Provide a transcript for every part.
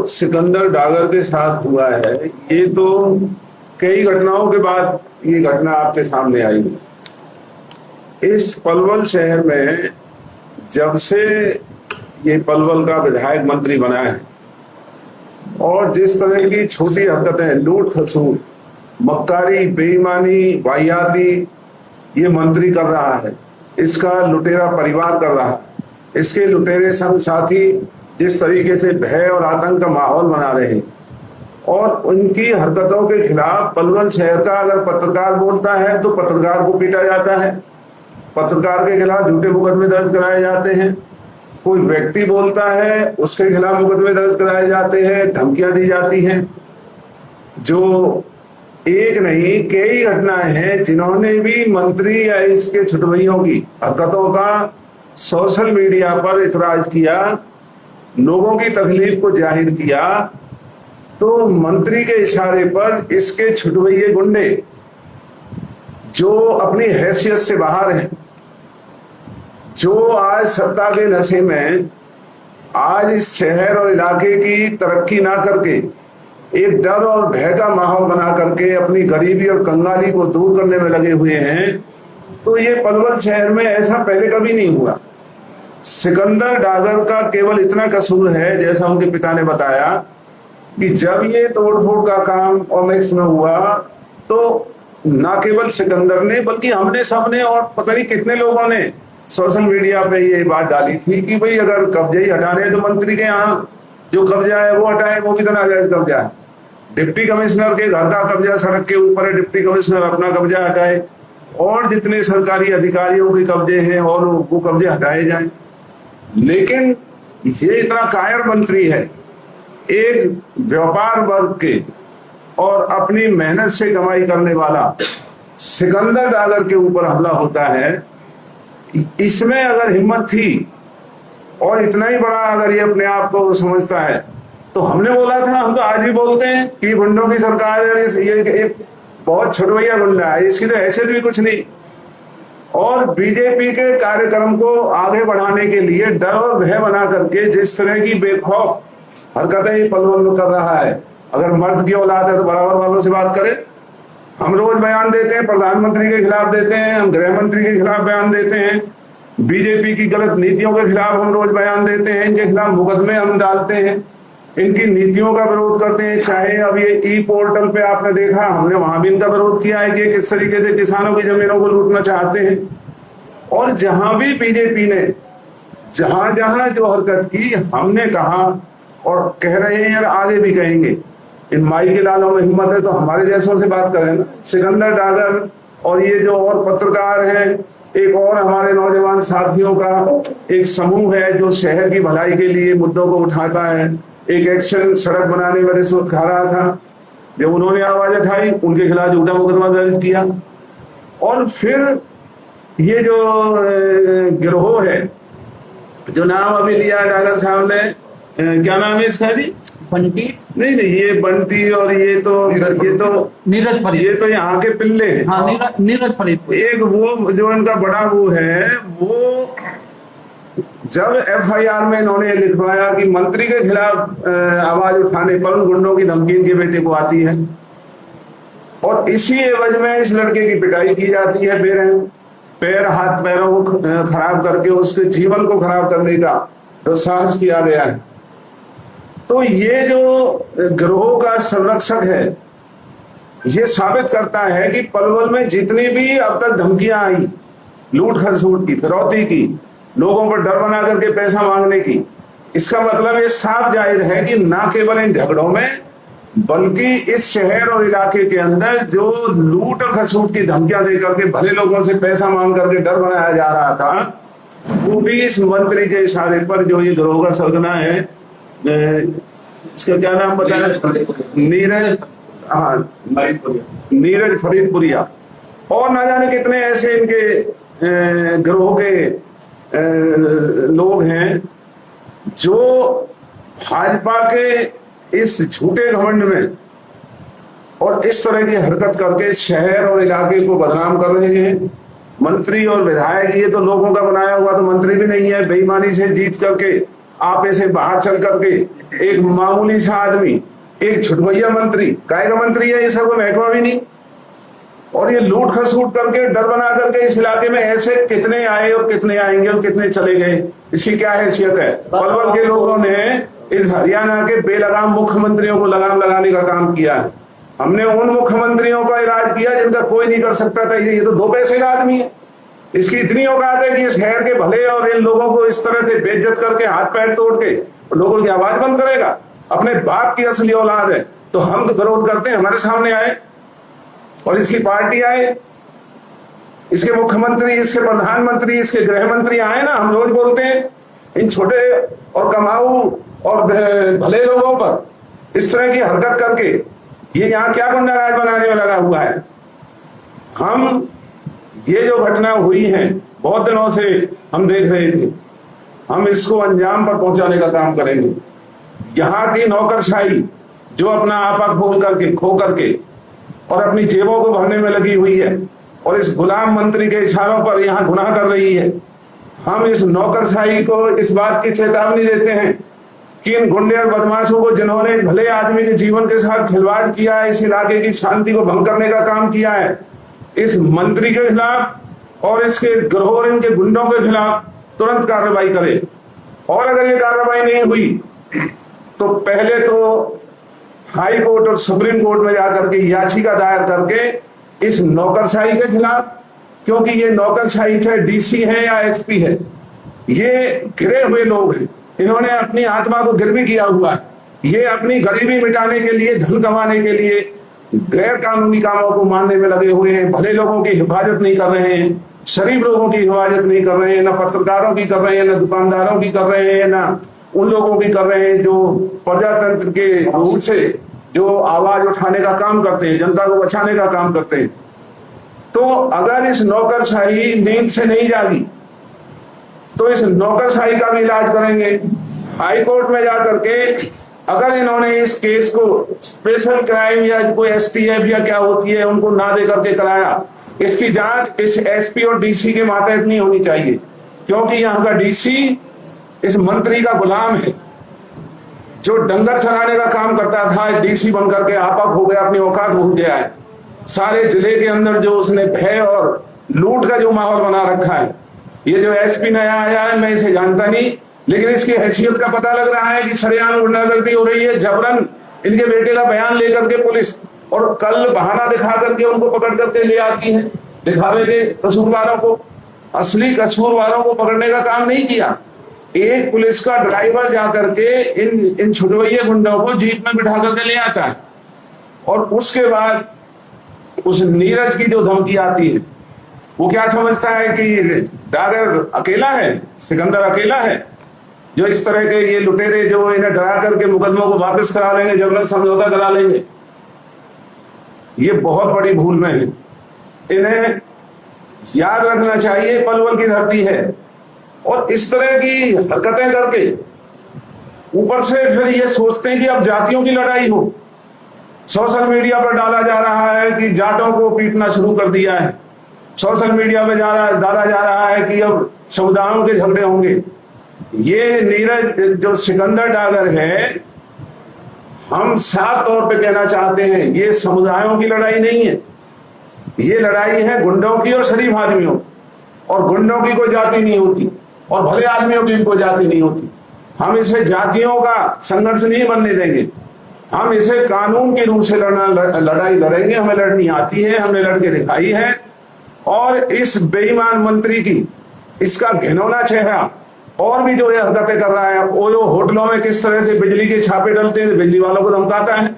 सिकंदर डागर के साथ हुआ है, ये तो कई घटनाओं के बाद ये घटना आपके सामने आई। इस पलवल शहर में जब से ये पलवल का विधायक मंत्री बना है और जिस तरह की छोटी हरकतें, लूट खसूट, मक्कारी, बेईमानी, वाहियाती ये मंत्री कर रहा है, इसका लुटेरा परिवार कर रहा है, इसके लुटेरे संग साथी जिस तरीके से भय और आतंक का माहौल बना रहे हैं और उनकी हरकतों के खिलाफ पलवल शहर का अगर पत्रकार बोलता है तो पत्रकार को पीटा जाता है, पत्रकार के खिलाफ झूठे मुकदमे दर्ज कराए जाते हैं, कोई व्यक्ति बोलता है उसके खिलाफ मुकदमे दर्ज कराए जाते हैं, धमकियां दी जाती हैं। जो एक नहीं कई घटनाएं हैं जिन्होंने भी मंत्री या इसके छुटभइयों की हरकतों का सोशल मीडिया पर इतराज किया, लोगों की तकलीफ को जाहिर किया, तो मंत्री के इशारे पर इसके छुटभइये गुंडे जो अपनी हैसियत से बाहर हैं, जो आज सत्ता के नशे में आज इस शहर और इलाके की तरक्की ना करके एक डर और भय का माहौल बना करके अपनी गरीबी और कंगाली को दूर करने में लगे हुए हैं, तो ये पलवल शहर में ऐसा पहले कभी नहीं हुआ। सिकंदर डागर का केवल इतना कसूर है, जैसा उनके पिता ने बताया, कि जब ये तोड़फोड़ का काम ओमेक्स में हुआ तो ना केवल सिकंदर ने बल्कि हमने सबने और पता नहीं कितने लोगों ने सोशल मीडिया पे ये बात डाली थी कि भाई अगर कब्जे ही हटाने हैं तो मंत्री के यहाँ जो कब्जा है वो हटाए, वो भी तो नाजायज कब्जा है। डिप्टी कमिश्नर के घर का कब्जा सड़क के ऊपर है, डिप्टी कमिश्नर अपना कब्जा हटाए और जितने सरकारी अधिकारियों के कब्जे हैं और वो कब्जे हटाए जाएं। लेकिन ये इतना कायर मंत्री है, एक व्यापार वर्ग के और अपनी मेहनत से कमाई करने वाला सिकंदर डागर के ऊपर हमला होता है। इसमें अगर हिम्मत थी और इतना ही बड़ा अगर ये अपने आप को समझता है तो हमने बोला था, हम तो आज भी बोलते हैं कि गुंडों की सरकार है, ये बहुत छुटभइया गुंडा है, इसकी तो हैसियत भी कुछ नहीं। और बीजेपी के कार्यक्रम को आगे बढ़ाने के लिए डर और भय बना करके जिस तरह की बेखौफ हरकतें पलवल में कर रहा है, अगर मर्द की औलाद है तो बराबर वालों से बात करे। हम रोज बयान देते हैं, प्रधानमंत्री के खिलाफ देते हैं, हम गृह मंत्री के खिलाफ बयान देते हैं, बीजेपी की गलत नीतियों के खिलाफ हम रोज बयान देते हैं, इनके खिलाफ मुकदमे हम डालते हैं, इनकी नीतियों का विरोध करते हैं। चाहे अब ये ई पोर्टल पे आपने देखा, हमने वहां भी इनका विरोध किया है कि किस तरीके से किसानों की जमीनों को लूटना चाहते हैं। और जहां भी बीजेपी ने जहां जहां जो हरकत की, हमने कहा और कह रहे हैं, यार आगे भी कहेंगे, इन माई के लालों में हिम्मत है तो हमारे जैसों से बात करें ना। सिकंदर डागर और ये जो और पत्रकार हैं, एक और हमारे नौजवान साथियों का एक समूह है जो शहर की भलाई के लिए मुद्दों को उठाता है। एक एक्शन सड़क बनाने में रिश्वत खा रहा था, जब उन्होंने आवाज उठाई उनके खिलाफ झूठा मुकदमा दर्ज किया। और फिर ये जो गिरोह है, जो नाम अभी लिया डागर साहब ने, क्या नाम है इसका जी? बंटी? नहीं, ये बंटी और ये तो नीरज फरीद, ये तो यहाँ के पिल्ले हैं। हाँ, नीरज फरीद। एक वो जो इनका बड़ा वो है, वो जब एफआईआर में इन्होंने लिखवाया कि मंत्री के खिलाफ आवाज उठाने पर उन गुंडों की धमकी इनके बेटे को आती है और इसी एवज में इस लड़के की पिटाई की जाती है, पैर हाथ पैरों को खराब करके उसके जीवन को खराब करने का दुस्साहस किया गया है। तो ये जो गिरोह का संरक्षक है, ये साबित करता है कि पलवल में जितनी भी अब तक धमकियां आई, लूट खसूट की, फिरौती की, लोगों पर डर बना करके पैसा मांगने की, इसका मतलब ये साफ जाहिर है कि ना केवल इन झगड़ों में बल्कि इस शहर और इलाके के अंदर जो लूट और खसूट की धमकियां देकर के भले लोगों से पैसा मांग करके डर बनाया जा रहा था, वो भी इस मंत्री के इशारे पर जो ये गिरोह का सरगना है, इसका क्या नाम बताया? नीरज फरीदपुरिया और ना जाने कितने ऐसे इनके गिरोह के लोग हैं जो भाजपा के इस झूठे घमंड में और इस तरह की हरकत करके शहर और इलाके को बदनाम कर रहे हैं। मंत्री और विधायक ये तो लोगों का बनाया हुआ तो मंत्री भी नहीं है, बेईमानी से जीत करके आप ऐसे बाहर चल करके एक मामूली सा आदमी, एक छुटभैया मंत्री, काय का मंत्री है, ये सब महकमा भी नहीं। और ये लूट खसूट करके डर बना करके इस इलाके में ऐसे कितने आए और कितने आएंगे और कितने चले गए, इसकी क्या हैसियत है। पलवल के लोगों ने इस हरियाणा के बेलगाम मुख्यमंत्रियों को लगाम लगाने का काम किया है। हमने उन मुख्यमंत्रियों का इलाज किया जिनका कोई नहीं कर सकता था। ये तो 2 पैसे का आदमी है, इसकी इतनी औकात है कि इस शहर के भले और इन लोगों को इस तरह से बेइज्जत करके हाथ पैर तोड़ के लोगों की आवाज बंद करेगा। अपने बाप की असली औलाद है तो हम तो विरोध करते हैं, हमारे सामने आए और इसकी पार्टी आए, इसके मुख्यमंत्री, इसके प्रधानमंत्री, इसके गृह मंत्री आए ना। हम रोज बोलते हैं इन छोटे और कमाऊ और भले लोगों पर इस तरह की हरकत करके ये यहाँ क्या गुंडा राज बनाने में लगा हुआ है। हम ये जो घटना हुई है बहुत दिनों से हम देख रहे थे, हम इसको अंजाम पर पहुंचाने का काम करेंगे। यहाँ की नौकरशाही जो अपना आपा खोल करके खो करके और अपनी जेबों को भरने में लगी हुई है और इस गुलाम मंत्री के इशारों पर यहाँ गुनाह कर रही है, हम इस नौकरशाही को इस बात की चेतावनी देते हैं कि इन गुंडे और बदमाशों को, जिन्होंने भले आदमी के जीवन के साथ खिलवाड़ किया है, इस इलाके की शांति को भंग करने का काम किया है, इस मंत्री के खिलाफ और इसके गिरोह और इनके गुंडों के खिलाफ तुरंत कार्रवाई करे। और अगर ये कार्रवाई नहीं हुई तो पहले तो हाई कोर्ट और सुप्रीम कोर्ट में जाकर के याचिका दायर करके इस नौकरशाही के खिलाफ, क्योंकि ये नौकरशाही चाहे डीसी है या एसपी है, ये घिरे हुए लोग हैं, इन्होंने अपनी आत्मा को गिरवी किया हुआ है। ये अपनी गरीबी मिटाने के लिए, धन कमाने के लिए गैर कानूनी कामों को मानने में लगे हुए हैं। भले लोगों की हिफाजत नहीं कर रहे हैं, शरीफ लोगों की हिफाजत नहीं कर रहे हैं, ना पत्रकारों की कर रहे हैं, ना दुकानदारों की कर रहे हैं, ना उन लोगों की कर रहे हैं जो प्रजातंत्र के रूप से जो आवाज उठाने का काम करते हैं, जनता को बचाने का काम करते हैं। तो अगर इस नौकरशाही नींद से नहीं जागी तो इस नौकरशाही का भी इलाज करेंगे। हाई कोर्ट में जाकर के अगर इन्होंने इस केस को स्पेशल क्राइम या कोई एसटीएफ या क्या होती है उनको ना दे करके कराया, इसकी जांच इस एसपी और डीसी के मातहत नहीं होनी चाहिए, क्योंकि यहाँ का डीसी इस मंत्री का गुलाम है जो डंगर चलाने का काम करता था। डीसी बनकर के आपा हो गया, अपनी औकात भूल गया है। सारे जिले के अंदर जो उसने भय और लूट का जो माहौल बना रखा है। ये जो एसपी नया आया है, मैं इसे जानता नहीं, लेकिन इसकी हैसियत का पता लग रहा है कि सरेआम गुंडागर्दी हो रही है। जबरन इनके बेटे का बयान लेकर के पुलिस, और कल बहाना दिखा करके उनको पकड़ करके ले आती है, दिखावे के कसूरवारों को। असली कसूरवारों को पकड़ने का काम नहीं किया। एक पुलिस का ड्राइवर जाकर के इन छुटवैये गुंडों को जीप में बिठा करके ले आता है, और उसके बाद उस नीरज की जो धमकी आती है, वो क्या समझता है कि डागर अकेला है, सिकंदर अकेला है जो इस तरह के ये लुटेरे जो इन्हें डरा करके मुकदमों को वापस करा लेंगे, जबरन समझौता करा लेंगे। ये बहुत बड़ी भूल में है। इन्हें याद रखना चाहिए पलवल की धरती है, और इस तरह की हरकतें करके ऊपर से फिर ये सोचते हैं कि अब जातियों की लड़ाई हो। सोशल मीडिया पर डाला जा रहा है कि जाटों को पीटना शुरू कर दिया है। सोशल मीडिया पे डाला जा रहा है कि अब समुदायों के झगड़े होंगे। ये नीरज जो सिकंदर डागर है, हम साफ तौर पे कहना चाहते हैं, ये समुदायों की लड़ाई नहीं है, ये लड़ाई है गुंडों की और शरीफ आदमियों। और गुंडों की कोई जाति नहीं होती और भले आदमियों की कोई जाति नहीं होती। हम इसे जातियों का संघर्ष नहीं बनने देंगे, हम इसे कानून के रूप से लड़ाई लड़ेंगे। हमें लड़नी आती है, हमने लड़के दिखाई है। और इस बेईमान मंत्री की इसका घिनौना चेहरा और भी जो ये हरकतें कर रहा है, ओयो होटलों में किस तरह से बिजली के छापे डलते हैं, बिजली वालों को धमकाता है,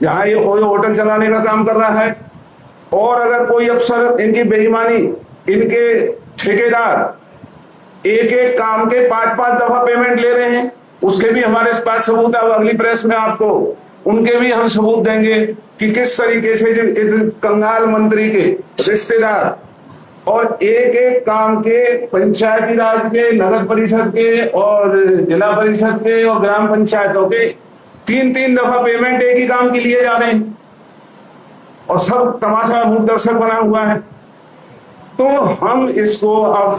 जहां ये ओयो होटल चलाने का काम कर रहा है। और अगर कोई अफसर, इनकी बेईमानी, इनके ठेकेदार एक एक काम के 5-5 दफा पेमेंट ले रहे हैं, उसके भी हमारे पास सबूत है। अगली प्रेस में आपको उनके भी हम सबूत देंगे कि किस तरीके से इस कंगाल मंत्री के रिश्तेदार और एक एक काम के पंचायती राज के, नगर परिषद के और जिला परिषद के और ग्राम पंचायतों के 3-3 दफा पेमेंट एक ही काम के लिए जा रहे हैं, और सब तमाशा मूक दर्शक बना हुआ है। तो हम इसको अब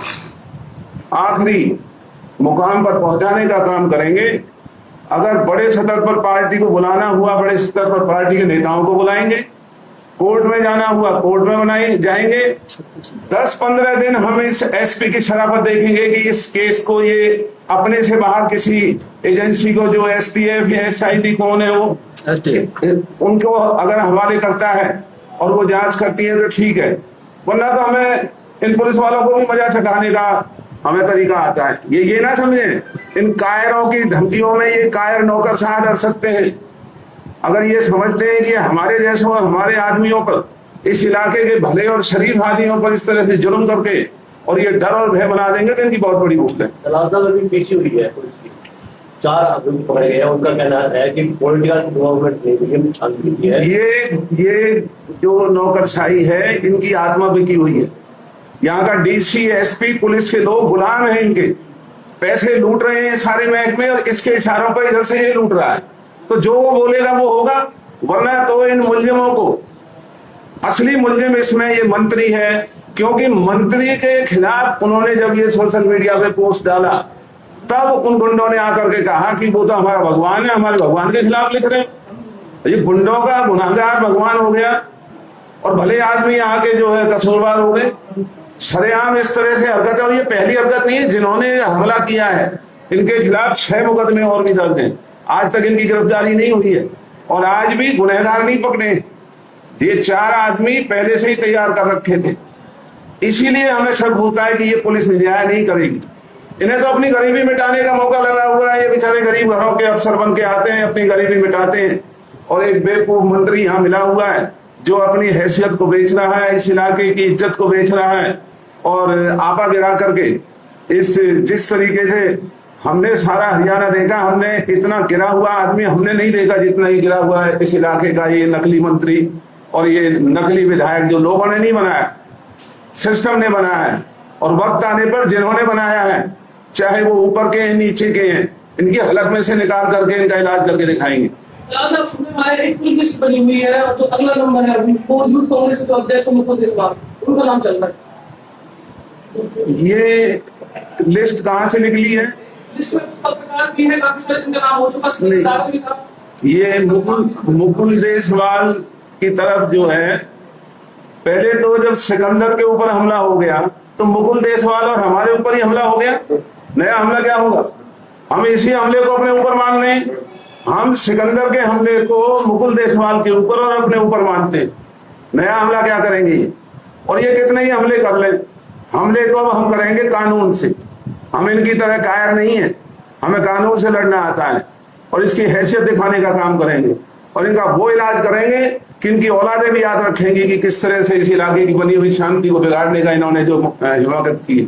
आखिरी मुकाम पर पहुंचाने का काम करेंगे। अगर बड़े स्तर पर पार्टी को बुलाना हुआ, बड़े स्तर पर पार्टी के नेताओं को बुलाएंगे, कोर्ट में जाना हुआ कोर्ट में बनाए जाएंगे। 10-15 दिन हम इस एसपी की शराफत देखेंगे कि इस केस को ये अपने से बाहर किसी एजेंसी को, जो एसटीएफ या एसआईटी कौन है वो, उनको अगर हवाले करता है और वो जांच करती है तो ठीक है, वरना तो हमें इन पुलिस वालों को भी मजा चखाने का हमें तरीका आता है। ये ना समझे, इन कायरों की धमकियों में ये कायर नौकरशाह डर सकते हैं। अगर ये समझते हैं कि हमारे जैसों और हमारे आदमियों पर, इस इलाके के भले और शरीफ आदमियों पर इस तरह से जुल्म करके और ये डर और भय बना देंगे, तो इनकी बहुत बड़ी भूल है। पीछे हुई है पुलिस की, 4 आदमी पकड़े गए हैं। उनका कहना है कि पॉलिटिकल इन्वॉल्वमेंट नहीं है। ये जो नौकरशाही है, इनकी आत्मा बिकी हुई है। यहाँ का डीसी, एसपी, पुलिस के लोग गुलाम हैं इनके, पैसे लूट रहे हैं सारे महकमे और इसके इशारों पर इधर से ये लूट रहा है। तो जो वो बोलेगा वो होगा, वरना तो इन मुलजिमों को, असली मुलजिम इसमें ये मंत्री है, क्योंकि मंत्री के खिलाफ उन्होंने जब ये सोशल मीडिया पे पोस्ट डाला, तब उन गुंडों ने आकर के कहा कि वो तो हमारा भगवान है, हमारे भगवान के खिलाफ लिख रहे हैं। ये गुंडों का गुनाहगार भगवान हो गया और भले आदमी आके जो है कसूरवार हो गए। सरेआम इस तरह से हरकत है, और ये पहली हरकत नहीं है। जिन्होंने हमला किया है इनके खिलाफ 6 मुकदमे और भी दर्ज हैं, आज तक इनकी गिरफ्तारी नहीं हुई है और आज भी गुनहगार नहीं पकड़े। ये 4 आदमी पहले से ही तैयार कर रखे थे, इसीलिए हमें शक होता है कि ये पुलिस न्याय नहीं करेगी। इन्हें तो अपनी गरीबी मिटाने का मौका लगा हुआ है। ये बेचारे गरीब घरों के अफसर बन के आते हैं, अपनी गरीबी मिटाते हैं, और एक बेवकूफ मंत्री यहाँ मिला हुआ है जो अपनी हैसियत को बेच रहा है, इस इलाके की इज्जत को बेच रहा है, और आपा गिरा करके जिस तरीके से हमने सारा हरियाणा देखा, हमने इतना गिरा हुआ आदमी हमने नहीं देखा जितना ही गिरा हुआ है इस इलाके का ये नकली मंत्री और ये नकली विधायक, जो लोगों ने नहीं बनाया, सिस्टम ने बनाया है। और वक्त आने पर जिन्होंने बनाया है, चाहे वो ऊपर के हैं नीचे के हैं, इनकी हलक में से निकाल करके इनका इलाज करके दिखाएंगे। एक लिस्ट बनी हुई है और जो अगला नंबर है वो यूथ कांग्रेस के अध्यक्ष मुकुल देसवाल, उनका नाम चल रहा है। ये लिस्ट कहाँ से निकली है? लिस्ट में पत्रकार भी है, काफी सारे जिनका नाम हो चुका भी था। ये मुकुल देसवाल की तरफ जो है, पहले तो जब सिकंदर के ऊपर हमला हो गया तो मुकुल देसवाल और हमारे ऊपर ही हमला हो गया। नया हमला क्या होगा? हम इसी हमले को अपने ऊपर मान रहे हैं। हम सिकंदर के हमले को मुकुल देसवाल के ऊपर और अपने ऊपर मानते हैं। नया हमला क्या करेंगे? और ये कितने ही हमले कर ले, हमले तो अब हम करेंगे कानून से। हम इनकी तरह कायर नहीं है, हमें कानून से लड़ना आता है और इसकी हैसियत दिखाने का काम करेंगे, और इनका वो इलाज करेंगे कि इनकी औलादें भी याद रखेंगी कि किस तरह से इस इलाके की बनी हुई शांति को बिगाड़ने का इन्होंने जो हिमाकत की।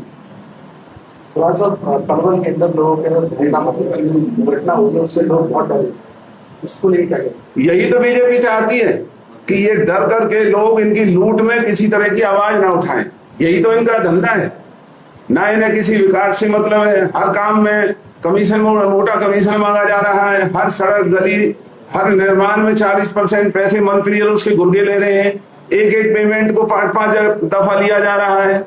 पलवल के अंदर लोगों के घटना हुई, उससे लोग बहुत डरे, इसको लेकर क्या करें? यही तो बीजेपी चाहती है कि ये डर करके लोग इनकी लूट में किसी तरह की आवाज ना उठाएं। यही तो इनका धंधा है। ना इन्हें किसी विकास से मतलब है। हर काम में कमीशन, मोटा कमीशन मांगा जा रहा है। हर सड़क, गली, हर निर्माण में 40% पैसे मंत्री और उसके गुर्गे ले रहे हैं। एक पेमेंट को 5-5 दफा लिया जा रहा है,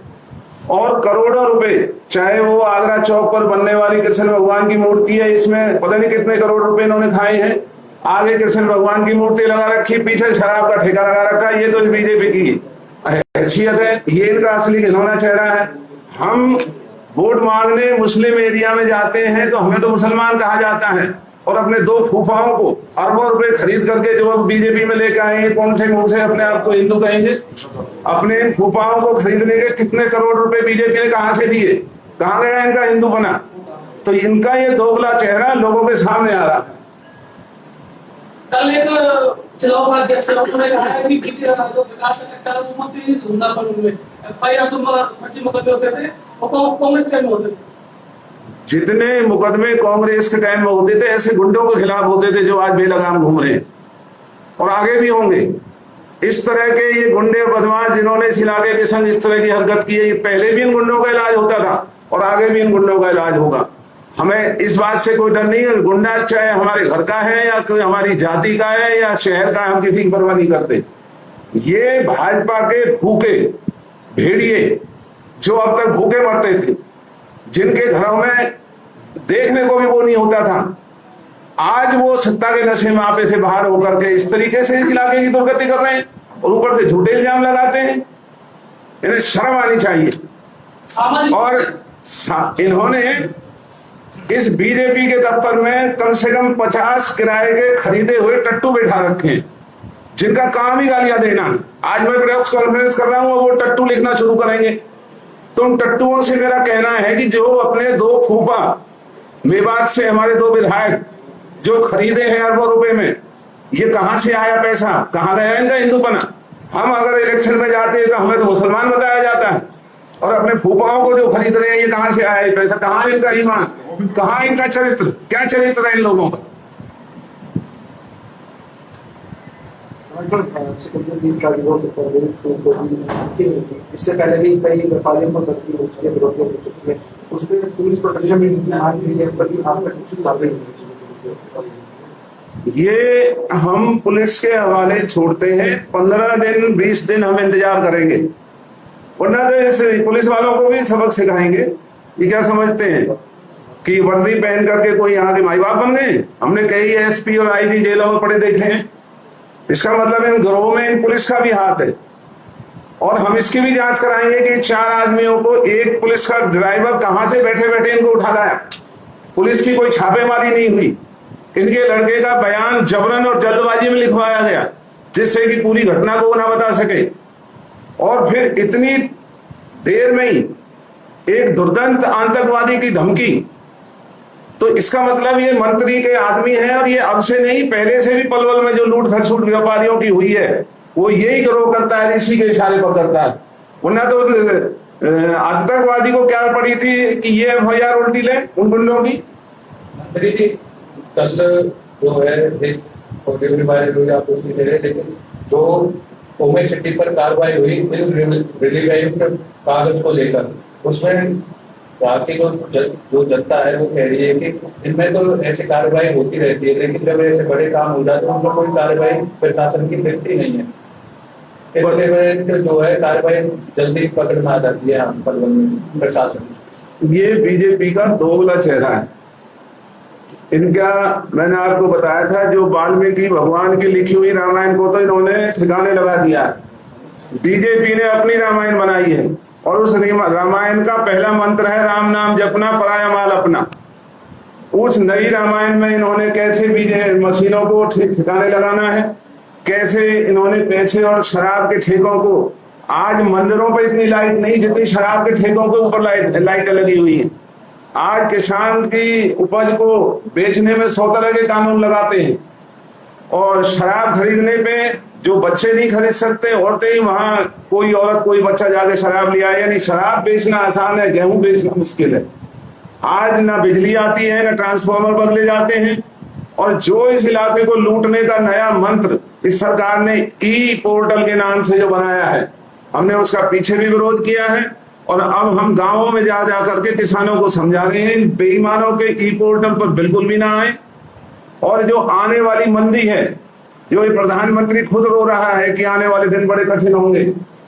और करोड़ों रुपए, चाहे वो आगरा चौक पर बनने वाली कृष्ण भगवान की मूर्ति है, इसमें पता नहीं कितने करोड़ रुपए इन्होंने खाए हैं। आगे कृष्ण भगवान की मूर्ति लगा रखी, पीछे शराब का ठेका लगा रखा है। ये तो बीजेपी की हैसियत है, ये इनका असली घिनौना चेहरा है। हम वोट मांगने मुस्लिम एरिया में जाते हैं तो हमें तो मुसलमान कहा जाता है, और अपने 2 फूफाओं को अरबों रुपए खरीद करके जो बीजेपी में लेकर आए हैं, कौन से मुंह से अपने आप को हिंदू कहेंगे? अपने फूफाओं को खरीदने के कितने करोड़ रुपए बीजेपी ने कहां से दिए? कहां गया इनका हिंदू बना? तो इनका ये दोगला चेहरा लोगों के सामने आ रहा है। कल एक चुनाव अध्यक्ष उन्होंने कहा है कि किसी जो विकास का चक्कर है वो मत धुंधा पर उनमें एफआईआर जो फर्जी मुकदमे होते थे वो कांग्रेस के में होते थे। जितने मुकदमे कांग्रेस के टाइम में होते थे, ऐसे गुंडों के खिलाफ होते थे जो आज बेलगाम घूम रहे हैं, और आगे भी होंगे। इस तरह के ये गुंडे बदमाश जिन्होंने इस इलाके के संग इस तरह की हरकत की है, पहले भी इन गुंडों का इलाज होता था और आगे भी इन गुंडों का इलाज होगा। हमें इस बात से कोई डर नहीं है। गुंडा चाहे हमारे घर का है या कोई हमारी जाति का है या शहर का है, हम किसी की परवाह नहीं करते। ये भाजपा के भूखे भेड़िए जो अब तक भूखे मरते थे, जिनके घरों में देखने को भी वो नहीं होता था, आज वो सत्ता के नशे में आपे से बाहर होकर के इस तरीके से इस इलाके की दुर्गति कर रहे हैं और ऊपर से झूठे इल्जाम लगाते हैं। इन्हें शर्म आनी चाहिए। सामाजिक और इन्होंने इस बीजेपी के दफ्तर में कम से कम 50 किराए के खरीदे हुए टट्टू बैठा रखे हैं, जिनका काम ही गालियां देना है। आज मैं प्रेस कॉन्फ्रेंस कर रहा हूं, वो टट्टू लिखना शुरू करेंगे। तो उन टट्टुओं से मेरा कहना है कि जो अपने 2 फूफा मेवात से हमारे 2 विधायक जो खरीदे हैं अरबों रुपए में, ये कहां से आया पैसा, कहां गया इनका हिंदूपना? हम अगर इलेक्शन में जाते हैं तो हमें तो मुसलमान बताया जाता है, और अपने फूफाओं को जो खरीद रहे हैं ये कहां से आया ये पैसा? कहां इनका ईमान, कहां इनका चरित्र, क्या चरित्र है इन लोगों का? इससे पहले भी कई व्यापारियों को धमकी हो चुकी है, विरोधियों को चुकी है, उसमें पुलिस प्रोटेक्शन भी आप तक कुछ लाभ नहीं है। ये हम पुलिस के हवाले छोड़ते हैं। 15 दिन 20 दिन हम इंतजार करेंगे, वरना तो इस पुलिस वालों को भी सबक सिखाएंगे। ये क्या समझते हैं कि वर्दी पहन करके कोई यहाँ के माई बाप बन गए? हमने कई एसपी और आईजी जेलों में पड़े देखे हैं। इसका मतलब इन गिरोह में इन पुलिस का भी हाथ है, और हम इसकी भी जांच कराएंगे कि 4 आदमियों को एक पुलिस का ड्राइवर कहां से बैठे बैठे इनको उठा लाया। पुलिस की कोई छापेमारी नहीं हुई, इनके लड़के का बयान जबरन और जल्दबाजी में लिखवाया गया, जिससे कि पूरी घटना को ना बता सके। और फिर इतनी देर में ही एक दुर्दांत आतंकवादी की धमकी, तो इसका मतलब ये मंत्री के आदमी है, और ये अब से नहीं पहले से भी पलवल में जो लूट खसूट व्यापारियों की हुई है वो यही गिरोह करता है, इसी के इशारे पर करता है। वरना तो आतंकवादी को क्या पड़ी थी कि ये FIR उल्टी ले उन गुंडों की। कल जो है आप उसकी दे रहे, लेकिन जो ओमे सिटी पर कार्रवाई हुई रिलीव कागज को लेकर, उसमें बाकी जो जनता है वो कह रही है कि इनमें तो ऐसी कार्रवाई होती रहती है, लेकिन जब ऐसे बड़े काम हो जाते हैं उनमें कोई कार्रवाई प्रशासन की दिखती नहीं है। जो है कार्रवाई जल्दी पकड़ में आ जाती है प्रशासन। ये बीजेपी का दोगला चेहरा है इनका। मैंने आपको बताया था, जो वाल्मीकि भगवान की लिखी हुई रामायण को तो इन्होंने ठिकाने लगा दिया है। बीजेपी ने अपनी रामायण बनाई है, और उस रामायण का पहला मंत्र है राम नाम जपना पराया माल अपना। उस नई रामायण में इन्होंने कैसे बीजे मशीनों को ठिकाने लगाना है, कैसे इन्होंने पैसे और शराब के ठेकों को, आज मंदिरों पे इतनी लाइट नहीं जितनी शराब के ठेकों के ऊपर लाइटें लगी हुई हैं। आज किसान की उपज को बेचने में 100 तरह के कानून लगाते हैं, और शराब खरीदने पे जो बच्चे नहीं खरीद सकते औरतें ही, वहां कोई औरत कोई बच्चा जाके शराब ले आए। यानी शराब बेचना आसान है, गेहूं बेचना मुश्किल है। आज ना बिजली आती है, ना ट्रांसफार्मर बदले जाते हैं, और जो इस इलाके को लूटने का नया मंत्र इस सरकार ने ई पोर्टल के नाम से जो बनाया है, हमने उसका पीछे भी विरोध किया है। और अब हम गांवों में जा करके किसानों को समझा रहे हैं, इन बेईमानों के ई पोर्टल पर बिल्कुल भी ना आए। और जो आने वाली मंदी है, जो ये प्रधानमंत्री खुद रो रहा है कि आने वाले दिन बड़े कठिन होंगे,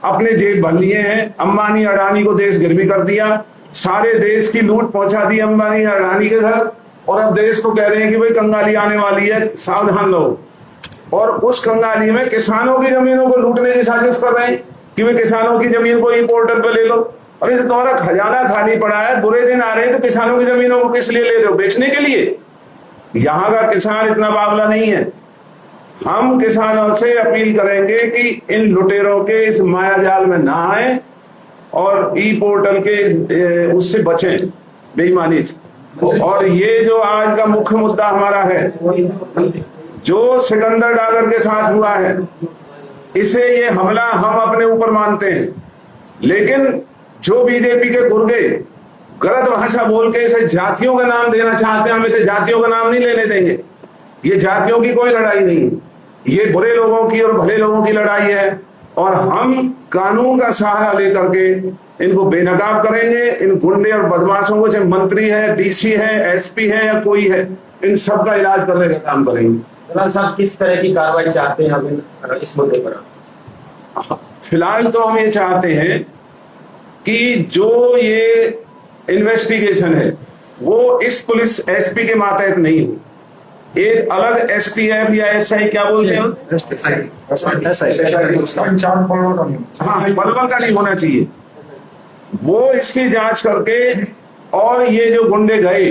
अपने जेब भर लिए हैं। अंबानी अडानी को देश गिरवी कर दिया, सारे देश की लूट पहुंचा दी अंबानी अडानी के घर, और अब देश को कह रहे हैं कि भाई कंगाली आने वाली है, सावधान लो। और उस कंगाली में किसानों की जमीनों को लूटने की साजिश कर रहे हैं कि वे किसानों की जमीन को ई पोर्टल पे ले लो। और ये तुम्हारा खजाना खाली पड़ा है, बुरे दिन आ रहे हैं, तो किसानों की जमीनों को किस लिए ले रहे हो? बेचने के लिए? यहाँ का किसान इतना बावला नहीं है। हम किसानों से अपील करेंगे कि इन लुटेरों के इस माया जाल में ना आए, और ई पोर्टल के उससे बचें, बेईमानी से। और ये जो आज का मुख्य मुद्दा हमारा है, जो सिकंदर डागर के साथ हुआ है, इसे ये हमला हम अपने ऊपर मानते हैं, लेकिन जो बीजेपी के गुर्गे गलत भाषा बोल के इसे जातियों का नाम देना चाहते हैं, हम इसे जातियों का नाम नहीं लेने देंगे। ये जातियों की कोई लड़ाई नहीं, ये बुरे लोगों की और भले लोगों की लड़ाई है, और हम कानून का सहारा लेकर के इनको बेनकाब करेंगे। इन गुंडे और बदमाशों को, चाहे मंत्री है, डीसी है, एसपी है या कोई है, इन सब का इलाज करने का काम करेंगे। दलाल साहब, किस तरह की कार्रवाई चाहते हैं हम इस मुद्दे पर? फिलहाल तो हम ये चाहते हैं कि जो ये इन्वेस्टिगेशन है वो इस पुलिस एसपी के मातहत नहीं हो, एक अलग एसटीएफ या एसआई क्या बोलते हैं, उसका इंचार्ज पलवल का नहीं होना हाँ पलवल का नहीं होना चाहिए। वो इसकी जांच करके और ये जो गुंडे गए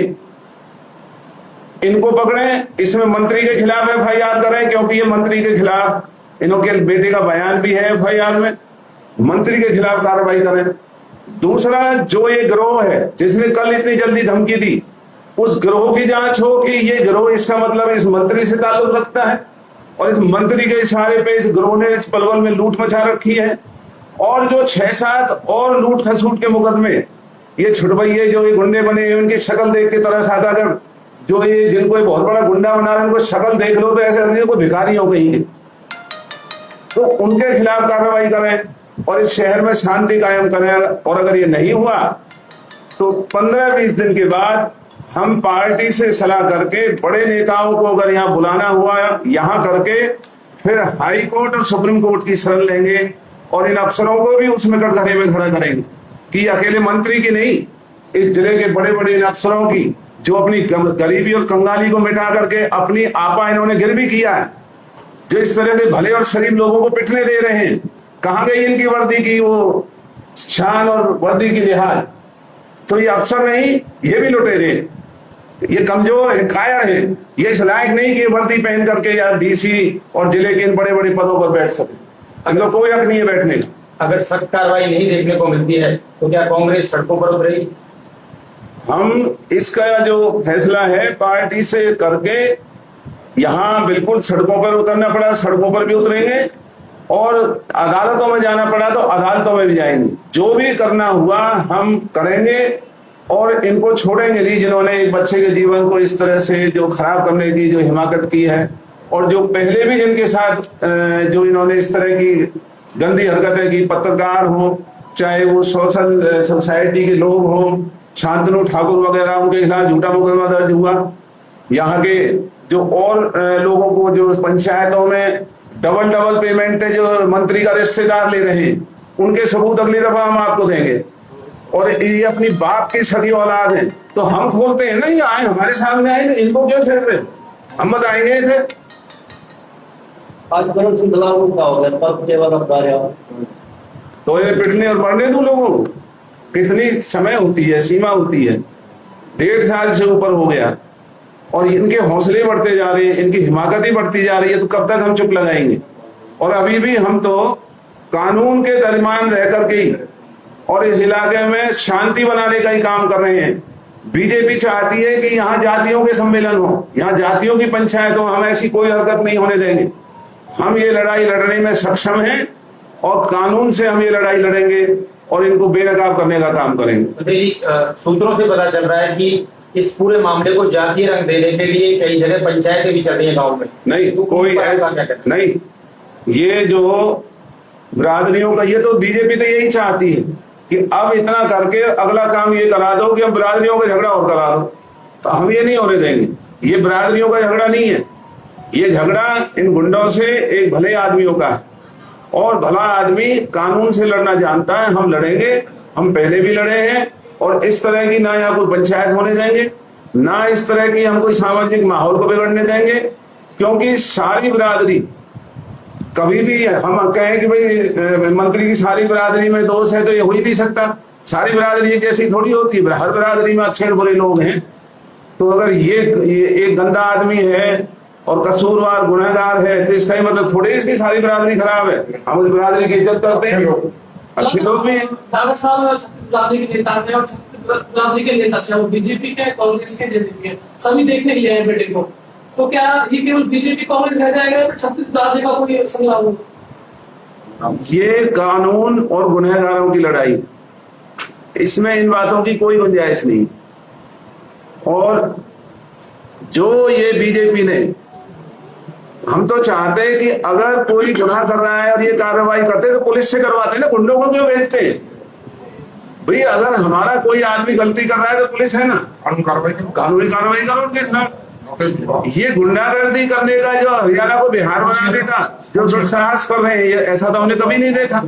इनको पकड़े, इसमें मंत्री के खिलाफ एफआईआर करें, क्योंकि ये मंत्री के खिलाफ इनके बेटे का बयान भी है एफआईआर में, मंत्री के खिलाफ कार्रवाई करें। दूसरा, जो ये गिरोह है जिसने कल इतनी जल्दी धमकी दी, उस गिरोह की जांच हो कि ये गिरोह, इसका मतलब इस मंत्री से ताल्लुक रखता है और इस मंत्री के इशारे पे इस गिरोह ने इस पलवल में लूट मचा रखी है। और जो 6-7 और लूट खसूट के मुकदमे ये छुटभइये जो ये गुंडे बने हैं, उनकी शक्ल देख के तरस आता, अगर जो ये जिनको ये बहुत बड़ा गुंडा बना रहे हैं उनको शक्ल देख लो तो ऐसे लगता है कोई भिखारी हो गई है, तो उनके खिलाफ कार्रवाई करें और इस शहर में शांति कायम करें। और अगर ये नहीं हुआ तो 15-20 दिन के बाद हम पार्टी से सलाह करके बड़े नेताओं को अगर यहाँ बुलाना हुआ यहाँ करके फिर हाई कोर्ट और सुप्रीम कोर्ट की शरण लेंगे और इन अफसरों को भी उसमें कटघरे में खड़ा करेंगे कि अकेले मंत्री की नहीं, इस जिले के बड़े बड़े इन अफसरों की जो अपनी गरीबी और कंगाली को मिटा करके अपनी आपा इन्होंने गिरवी किया है, जो इस तरह से भले और शरीफ लोगों को पिटने दे रहे हैं। कहाँ गई इनकी वर्दी की वो शान और वर्दी की लिहाज? तो ये अफसर नहीं, ये भी लुटेरे, ये कमजोर है, कायर है, ये इस लायक नहीं कि ये वर्दी पहन करके या डीसी और जिले के इन बड़े बड़े पदों पर बैठ सके। इनको कोई हक नहीं है बैठने का। अगर सख्त कार्रवाई नहीं देखने को मिलती है तो क्या कांग्रेस सड़कों पर उतरेगी? हम इसका जो फैसला है पार्टी से करके यहाँ बिल्कुल सड़कों पर उतरना पड़ा, सड़कों पर भी उतरेंगे और अदालतों में जाना पड़ा तो अदालतों में भी जाएंगे। जो भी करना हुआ हम करेंगे और इनको छोड़ेंगे नहीं जिन्होंने एक बच्चे के जीवन को इस तरह से जो खराब करने की जो हिमाकत की है, और जो पहले भी जिनके साथ जो इन्होंने इस तरह की गंदी हरकतें की, पत्रकार हो, चाहे वो सोशल सोसाइटी के लोग हों, शांतनु ठाकुर वगैरह, उनके खिलाफ झूठा मुकदमा दर्ज हुआ। यहाँ के जो और लोगों को जो पंचायतों में डबल पेमेंट जो मंत्री का रिश्तेदार ले रहे हैं, उनके सबूत अगली दफा हम आपको देंगे। और ये अपनी बाप की सगी औलाद है तो हम खोलते हैं ना, ये आए हमारे सामने आए, इनको क्यों छेड़ रहे? हम बताएंगे इसे। आज करण सिंह का हो गया तो ये पिटने और मरने दो लोगों को, कितनी समय होती है, सीमा होती है। 1.5 साल से ऊपर हो गया और इनके हौसले बढ़ते जा रहे हैं, इनकी हिमाकतें बढ़ती जा रही है, तो कब तक हम चुप लगाएंगे? और अभी भी हम तो कानून के दरमियान रह करके ही और इस इलाके में शांति बनाने का ही काम कर रहे हैं। बीजेपी चाहती है कि यहाँ जातियों के सम्मेलन हो, यहाँ जातियों की पंचायत हो, हम ऐसी कोई हरकत नहीं होने देंगे। हम ये लड़ाई लड़ने में सक्षम हैं और कानून से हम ये लड़ाई लड़ेंगे और इनको बेनकाब करने का काम करेंगे। सूत्रों से पता चल रहा है कि इस पूरे मामले को जातीय रंग देने के लिए कई जगह पंचायतें भी चल रही है गाँव में। नहीं, कोई ऐसा नहीं। ये जो बिरादरियों का, ये तो बीजेपी तो यही चाहती है कि अब इतना करके अगला काम ये करा दो कि हम बिरादरियों का झगड़ा और करा दो, तो हम ये नहीं होने देंगे। ये बिरादरियों का झगड़ा नहीं है, ये झगड़ा इन गुंडों से एक भले आदमियों का है और भला आदमी कानून से लड़ना जानता है। हम लड़ेंगे, हम पहले भी लड़े हैं और इस तरह की ना यहाँ कोई पंचायत होने देंगे, ना इस तरह की हम कोई सामाजिक माहौल को बिगड़ने देंगे, क्योंकि सारी बिरादरी, कभी भी हम कहें कि भाई मंत्री की सारी बिरादरी में दोष है तो ये हो ही नहीं सकता। सारी बिरादरी जैसी थोड़ी होती है, हर बिरादरी में अच्छे और बुरे लोग हैं। तो अगर ये एक गंदा आदमी है और कसूरवार गुनहगार है तो इसका ही मतलब थोड़े इसकी सारी बिरादरी खराब है। हम उस बिरादरी की इज्जत करते हैं, अच्छे लोग भी हैं। डॉक्टर साहब 36 बिरादरी के नेता थे और 36 बिरादरी के नेता, चाहे वो बीजेपी के, कांग्रेस के, जेडीपी के, सभी देखने के लिए आए बेटे को। तो क्या ये केवल बीजेपी कांग्रेस रह जाएगा या 36 बिरादरी का कोई संग्राम होगा? ये कानून और गुनहगारों की लड़ाई, इसमें इन बातों की कोई गुंजाइश नहीं। और जो ये बीजेपी ने, हम तो चाहते हैं कि अगर कोई गुनाह कर रहा है और ये कार्रवाई करते तो पुलिस से करवाते ना, गुंडों को क्यों भेजते हैं? भाई अगर हमारा कोई आदमी गलती कर रहा है तो पुलिस है ना, कानूनी कार्रवाई करो उनके खिलाफ। ये गुंडागर्दी करने का जो हरियाणा को बिहार बनाने का जो दुस्साहस कर रहे हैं, ऐसा तो हमने कभी नहीं देखा।